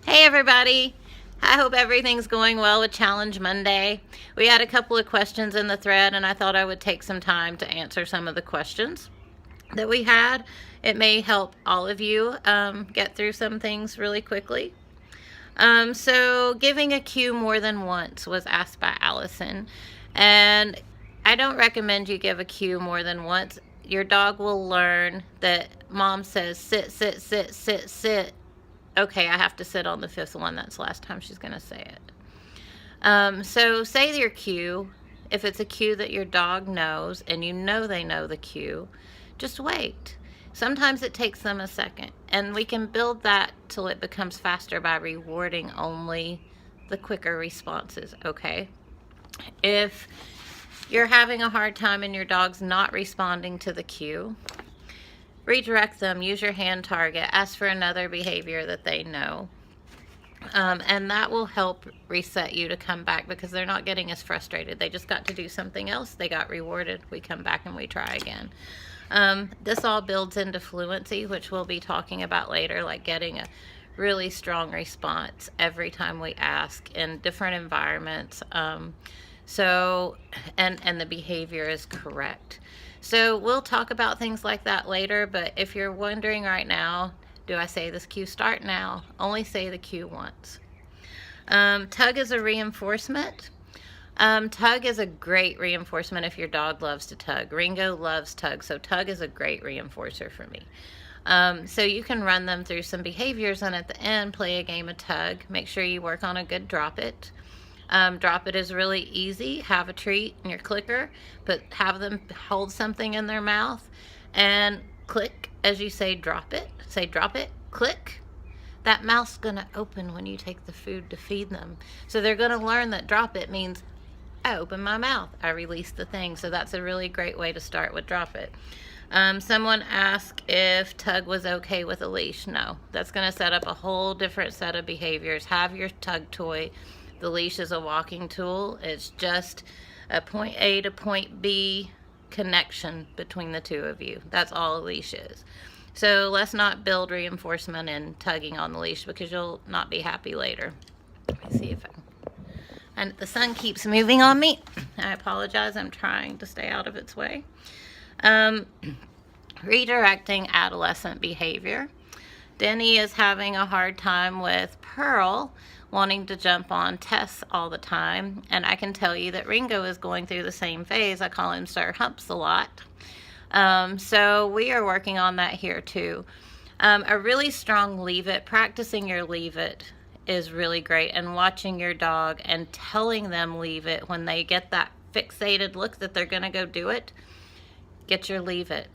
Hey everybody! I hope everything's going well with Challenge Monday. We had a couple of questions in the thread, and I thought I would take some time to answer some of the questions that we had. It may help all of you get through some things really quickly. So, giving a cue more than once was asked by Allison, and I don't recommend you give a cue more than once. Your dog will learn that mom says sit, sit, sit, sit, sit. Okay, I have to sit on the fifth one. That's the last time she's going to say it. So say your cue. If it's a cue that your dog knows and you know they know the cue, just wait. Sometimes it takes them a second, and we can build that till it becomes faster by rewarding only the quicker responses, okay? If you're having a hard time and your dog's not responding to the cue, redirect them, use your hand target, ask for another behavior that they know. And that will help reset you to come back because they're not getting as frustrated. They just got to do something else. They got rewarded. We come back and we try again. This all builds into fluency, which we'll be talking about later, like getting a really strong response every time we ask in different environments. And the behavior is correct. So we'll talk about things like that later, but if you're wondering right now, do I say this cue start now? Only say the cue once. Tug is a reinforcement. Tug is a great reinforcement if your dog loves to tug. Ringo loves tug, so tug is a great reinforcer for me. So you can run them through some behaviors and at the end play a game of tug. Make sure you work on a good drop it. Drop it is really easy. Have a treat in your clicker, but have them hold something in their mouth and click as you say drop it. Say drop it, click. That mouth's going to open when you take the food to feed them. So they're going to learn that drop it means I open my mouth, I release the thing. So that's a really great way to start with drop it. Someone asked if tug was okay with a leash. No, that's going to set up a whole different set of behaviors. Have your tug toy. The leash is a walking tool. It's just a point A to point B connection between the two of you. That's all a leash is. So let's not build reinforcement in tugging on the leash because you'll not be happy later. Let me see if and the sun keeps moving on me. I apologize. I'm trying to stay out of its way. Redirecting adolescent behavior. Denny is having a hard time with Pearl wanting to jump on Tess all the time, and I can tell you that Ringo is going through the same phase. I call him Sir Humps a lot. So we are working on that here too. A really strong leave it, practicing your leave it is really great, and watching your dog and telling them leave it when they get that fixated look that they're going to go do it. Get your leave it.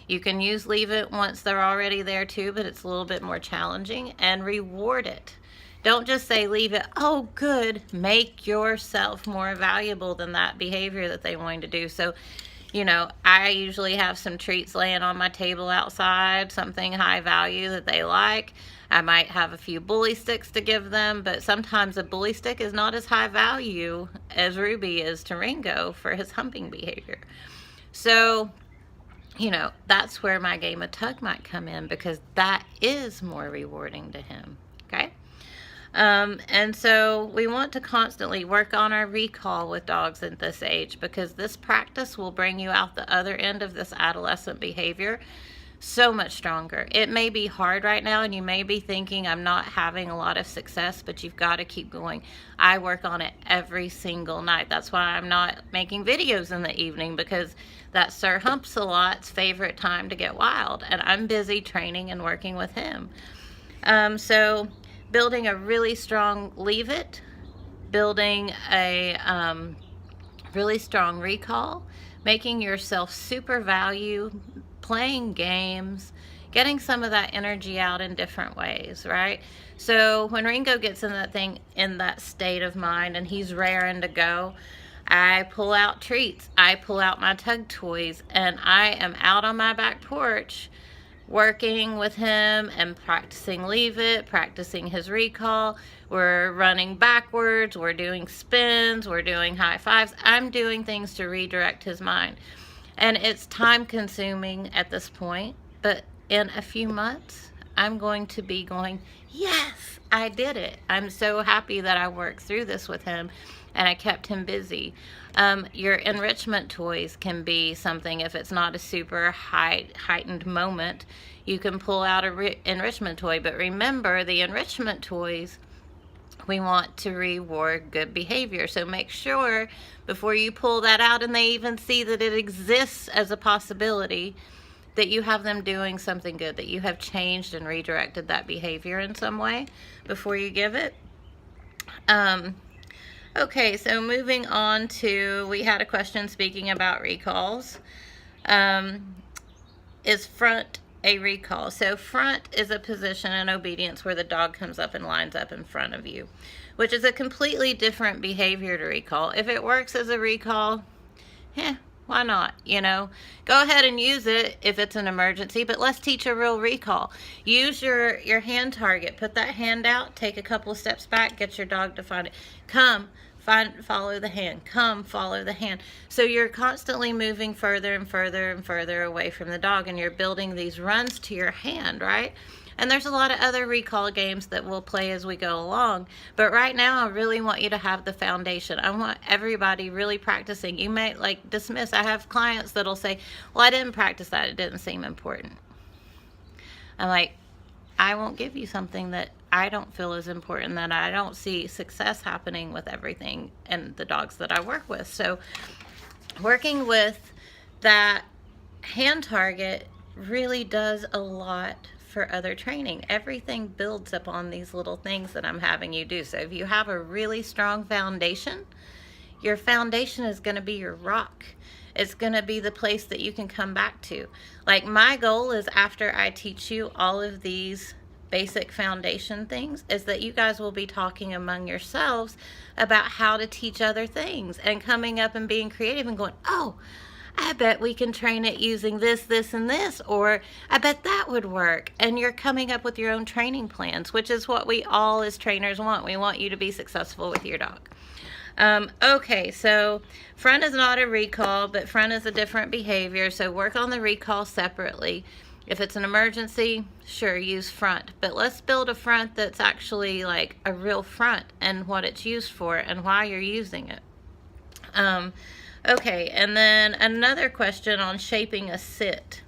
You can use leave it once they're already there too, but it's a little bit more challenging. And reward it. Don't just say leave it. Oh, good. Make yourself more valuable than that behavior that they want to do. So, I usually have some treats laying on my table outside, something high value that they like. I might have a few bully sticks to give them, but sometimes a bully stick is not as high value as Ruby is to Ringo for his humping behavior. So, that's where my game of tug might come in because that is more rewarding to him, okay? And so we want to constantly work on our recall with dogs at this age because this practice will bring you out the other end of this adolescent behavior so much stronger. It may be hard right now and you may be thinking I'm not having a lot of success, but you've got to keep going. I work on it every single night. That's why I'm not making videos in the evening because that's Sir Humps-a-Lot's favorite time to get wild, and I'm busy training and working with him. So building a really strong leave it, building a really strong recall, making yourself super value, playing games, getting some of that energy out in different ways, right? So when Ringo gets in that state of mind and he's raring to go, I pull out treats, I pull out my tug toys, and I am out on my back porch working with him and practicing leave it, practicing his recall. We're running backwards, we're doing spins, we're doing high fives. I'm doing things to redirect his mind. And it's time consuming at this point, but in a few months, I'm going to be going, yes, I did it. I'm so happy that I worked through this with him and I kept him busy. Your enrichment toys can be something, if it's not a super heightened moment, you can pull out a enrichment toy. But remember, the enrichment toys, we want to reward good behavior. So make sure before you pull that out and they even see that it exists as a possibility, that you have them doing something good, that you have changed and redirected that behavior in some way before you give it. Okay, so moving on to, we had a question speaking about recalls. Is front a recall? So front is a position in obedience where the dog comes up and lines up in front of you, which is a completely different behavior to recall. If it works as a recall, why not? You know, go ahead and use it if it's an emergency, but let's teach a real recall. Use your hand target. Put that hand out, take a couple of steps back, get your dog to find it. Come, follow the hand. Come, follow the hand. So you're constantly moving further and further and further away from the dog, and you're building these runs to your hand, right? And there's a lot of other recall games that we'll play as we go along. But right now, I really want you to have the foundation. I want everybody really practicing. You may like dismiss. I have clients that'll say, well, I didn't practice that. It didn't seem important. I'm like, I won't give you something that I don't feel is important, that I don't see success happening with everything and the dogs that I work with. So working with that hand target really does a lot for other training. Everything builds upon these little things that I'm having you do. So if you have a really strong foundation, your foundation is going to be your rock. It's going to be the place that you can come back to. Like, my goal is, after I teach you all of these basic foundation things, is that you guys will be talking among yourselves about how to teach other things and coming up and being creative and going, oh, I bet we can train it using this, this, and this, or I bet that would work. And you're coming up with your own training plans, which is what we all as trainers want. We want you to be successful with your dog. Okay, so front is not a recall, but front is a different behavior. So work on the recall separately. If it's an emergency, sure, use front. But let's build a front that's actually like a real front and what it's used for and why you're using it. Okay, and then another question on shaping a sit.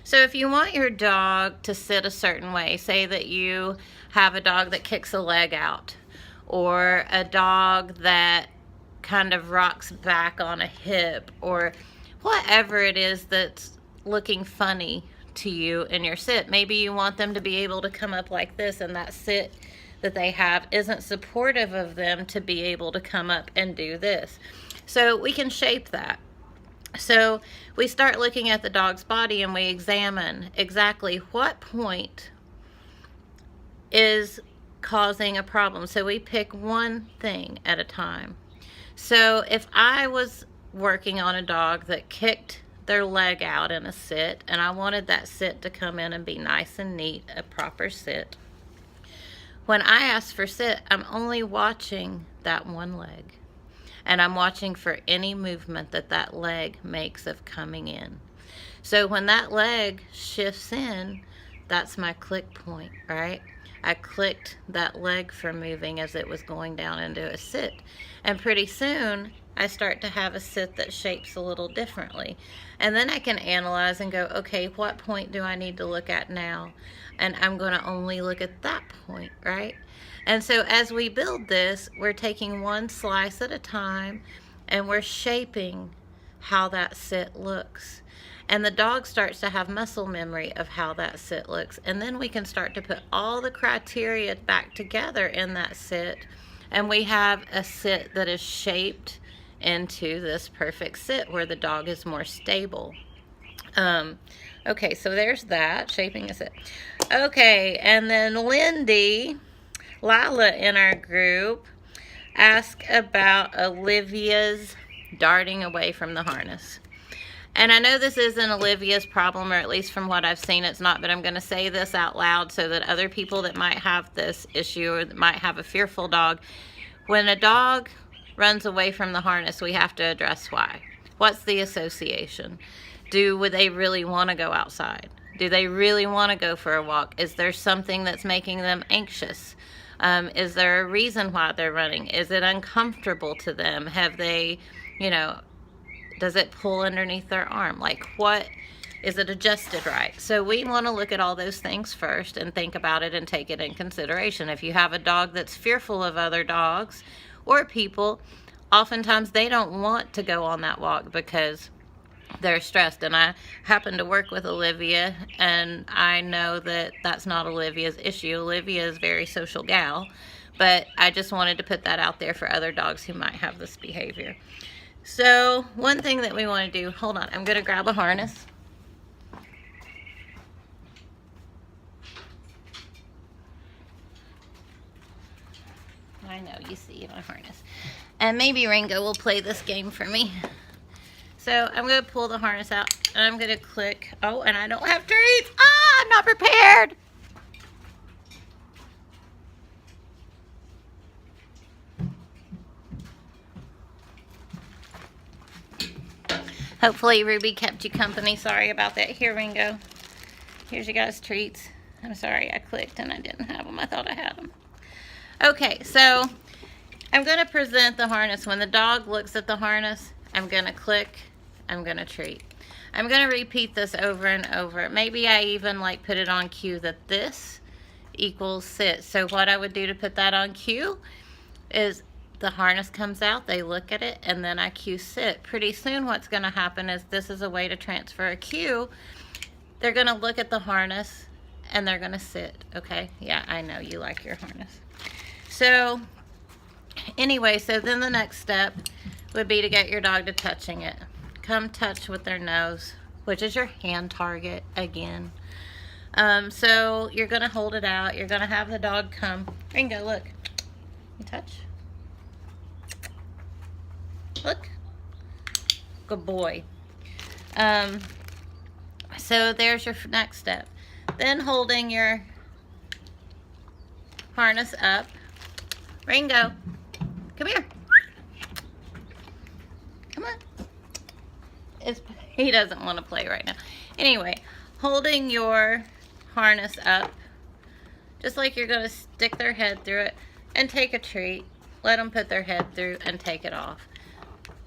So if you want your dog to sit a certain way, say that you have a dog that kicks a leg out, or a dog that kind of rocks back on a hip, or whatever it is that's looking funny to you in your sit. Maybe you want them to be able to come up like this, and that sit that they have isn't supportive of them to be able to come up and do this. So we can shape that. So we start looking at the dog's body and we examine exactly what point is causing a problem. So we pick one thing at a time. So if I was working on a dog that kicked their leg out in a sit, and I wanted that sit to come in and be nice and neat, a proper sit, when I ask for sit, I'm only watching that one leg. And I'm watching for any movement that that leg makes of coming in. So when that leg shifts in, that's my click point, right? I clicked that leg for moving as it was going down into a sit. And pretty soon, I start to have a sit that shapes a little differently. And then I can analyze and go, okay, what point do I need to look at now? And I'm going to only look at that point, right? And so as we build this, we're taking one slice at a time and we're shaping how that sit looks. And the dog starts to have muscle memory of how that sit looks. And then we can start to put all the criteria back together in that sit. And we have a sit that is shaped into this perfect sit where the dog is more stable. Okay, so there's that, shaping a sit. Okay, and then Lila in our group asked about Olivia's darting away from the harness. And I know this isn't Olivia's problem, or at least from what I've seen it's not, but I'm going to say this out loud so that other people that might have this issue or that might have a fearful dog, when a dog runs away from the harness, we have to address why. What's the association? Would they really want to go outside? Do they really want to go for a walk? Is there something that's making them anxious? Is there a reason why they're running? Is it uncomfortable to them? Have they, you know, does it pull underneath their arm? Like, what, is it adjusted right? So we want to look at all those things first and think about it and take it in consideration. If you have a dog that's fearful of other dogs or people, oftentimes they don't want to go on that walk because they're stressed. And I happen to work with Olivia, and I know that that's not Olivia's issue. Olivia is a very social gal, but I just wanted to put that out there for other dogs who might have this behavior. So one thing that we want to do, hold on, I'm going to grab a harness. I know, you see my harness. And maybe Ringo will play this game for me. So I'm going to pull the harness out, and I'm going to click. Oh, and I don't have treats. Ah, I'm not prepared. Hopefully Ruby kept you company. Sorry about that. Here, Ringo. Here's you guys' treats. I'm sorry I clicked and I didn't have them. I thought I had them. Okay, so I'm going to present the harness. When the dog looks at the harness, I'm going to click. I'm going to treat. I'm going to repeat this over and over. Maybe I even like put it on cue that this equals sit. So what I would do to put that on cue is the harness comes out, they look at it, and then I cue sit. Pretty soon what's going to happen is this is a way to transfer a cue. They're going to look at the harness and they're going to sit. Okay, yeah, I know you like your harness. So anyway, so then the next step would be to get your dog to touching it. Come touch with their nose, which is your hand target again. So you're going to hold it out. You're going to have the dog come. Ringo, look. You touch. Look. Good boy. So there's your next step. Then holding your harness up. Ringo, come here. Come on. He doesn't want to play right now. Anyway, holding your harness up, just like you're going to stick their head through it and take a treat. Let them put their head through and take it off.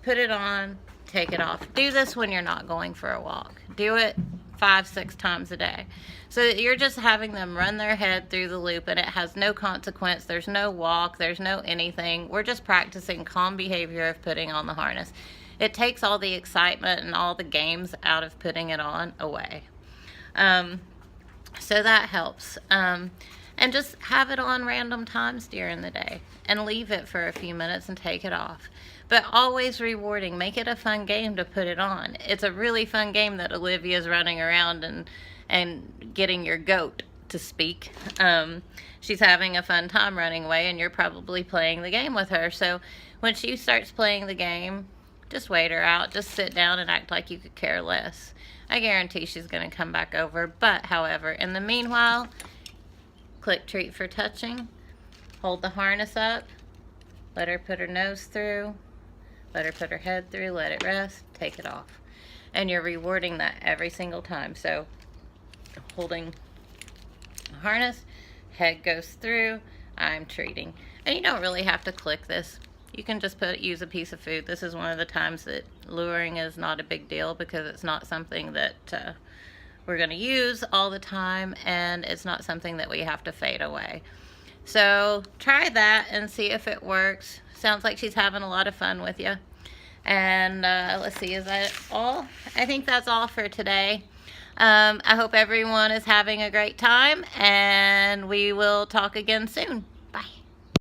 Put it on, take it off. Do this when you're not going for a walk. Do it 5-6 times a day. So that you're just having them run their head through the loop, and it has no consequence. There's no walk. There's no anything. We're just practicing calm behavior of putting on the harness. It takes all the excitement and all the games out of putting it on away. So that helps. And just have it on random times during the day and leave it for a few minutes and take it off. But always rewarding. Make it a fun game to put it on. It's a really fun game that Olivia's running around and getting your goat to speak. She's having a fun time running away, and you're probably playing the game with her. So when she starts playing the game, just wait her out. Just sit down and act like you could care less. I guarantee she's going to come back over. But, however, in the meanwhile, click treat for touching. Hold the harness up. Let her put her nose through. Let her put her head through. Let it rest. Take it off. And you're rewarding that every single time. So, holding the harness, head goes through, I'm treating. And you don't really have to click this. You can just use a piece of food. This is one of the times that luring is not a big deal because it's not something that we're going to use all the time, and it's not something that we have to fade away. So try that and see if it works. Sounds like she's having a lot of fun with you. And let's see, is that all? I think that's all for today. I hope everyone is having a great time, and we will talk again soon. Bye.